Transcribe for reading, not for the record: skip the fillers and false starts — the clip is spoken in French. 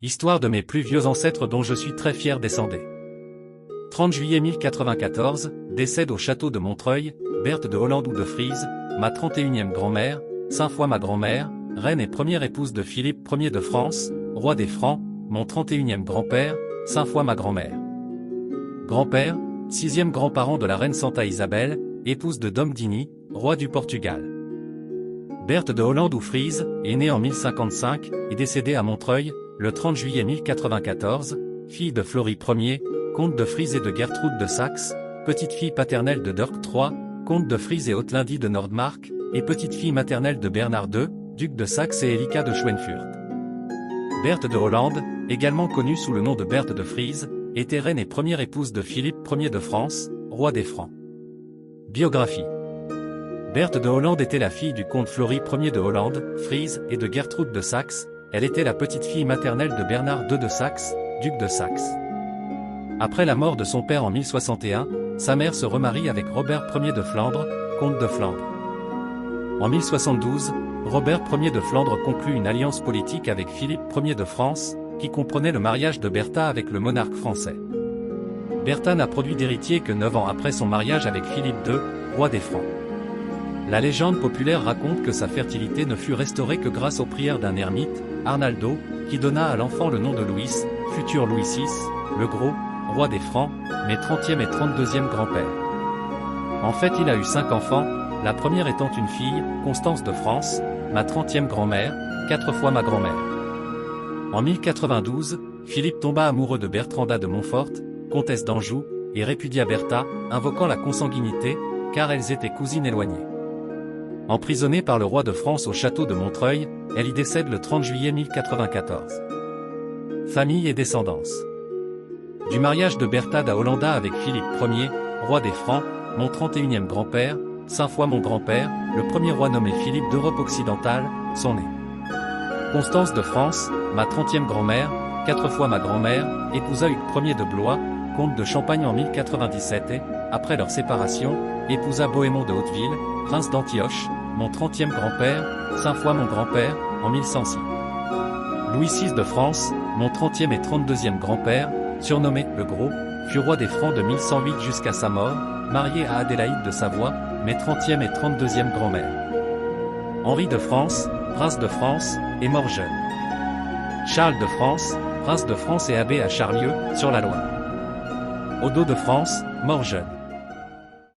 Histoire de mes plus vieux ancêtres dont je suis très fier descendé. 30 juillet 1094, décède au château de Montreuil, Berthe de Hollande ou de Frise, ma 31e grand-mère, 5 fois ma grand-mère, reine et première épouse de Philippe Ier de France, roi des Francs, mon 31e grand-père, 5 fois ma grand-mère. Grand-père, 6e grand-parent de la reine Santa Isabelle, épouse de Dom Dini, roi du Portugal. Berthe de Hollande ou Frise, est née en 1055, et décédée à Montreuil, le 30 juillet 1094, fille de Flory Ier, comte de Frise et de Gertrude de Saxe, petite-fille paternelle de Dirk III, comte de Frise et Haute-Lindie de Nordmark, et petite-fille maternelle de Bernard II, duc de Saxe et Élika de Schweinfurt. Berthe de Hollande, également connue sous le nom de Berthe de Frise, était reine et première épouse de Philippe Ier de France, roi des Francs. Biographie. Berthe de Hollande était la fille du comte Flory Ier de Hollande, Frise, et de Gertrude de Saxe. Elle était la petite-fille maternelle de Bernard II de Saxe, duc de Saxe. Après la mort de son père en 1061, sa mère se remarie avec Robert Ier de Flandre, comte de Flandre. En 1072, Robert Ier de Flandre conclut une alliance politique avec Philippe Ier de France, qui comprenait le mariage de Bertha avec le monarque français. Bertha n'a produit d'héritier que 9 ans après son mariage avec Philippe II, roi des Francs. La légende populaire raconte que sa fertilité ne fut restaurée que grâce aux prières d'un ermite, Arnaldo, qui donna à l'enfant le nom de Louis, futur Louis VI, le Gros, roi des Francs, mes 30e et 32e grand-père. En fait il a eu 5 enfants, la première étant une fille, Constance de France, ma 30e grand-mère, 4 fois ma grand-mère. En 1092, Philippe tomba amoureux de Bertranda de Montfort, comtesse d'Anjou, et répudia Bertha, invoquant la consanguinité, car elles étaient cousines éloignées. Emprisonnée par le roi de France au château de Montreuil, elle y décède le 30 juillet 1094. Famille et descendance. Du mariage de Bertha da Hollanda avec Philippe Ier, roi des Francs, mon 31e grand-père, 5 fois mon grand-père, le premier roi nommé Philippe d'Europe occidentale, sont nés. Constance de France, ma 30e grand-mère, 4 fois ma grand-mère, épousa Hugues Ier de Blois, comte de Champagne en 1097 et, après leur séparation, épousa Bohémond de Hauteville, prince d'Antioche, mon 30e grand-père, 5 fois mon grand-père, en 1106. Louis VI de France, mon 30e et 32e grand-père, surnommé le Gros, fut roi des Francs de 1108 jusqu'à sa mort, marié à Adélaïde de Savoie, mes 30e et 32e grand-mère. Henri de France, prince de France, est mort jeune. Charles de France, prince de France et abbé à Charlieu, sur la Loire. Odo de France, mort jeune.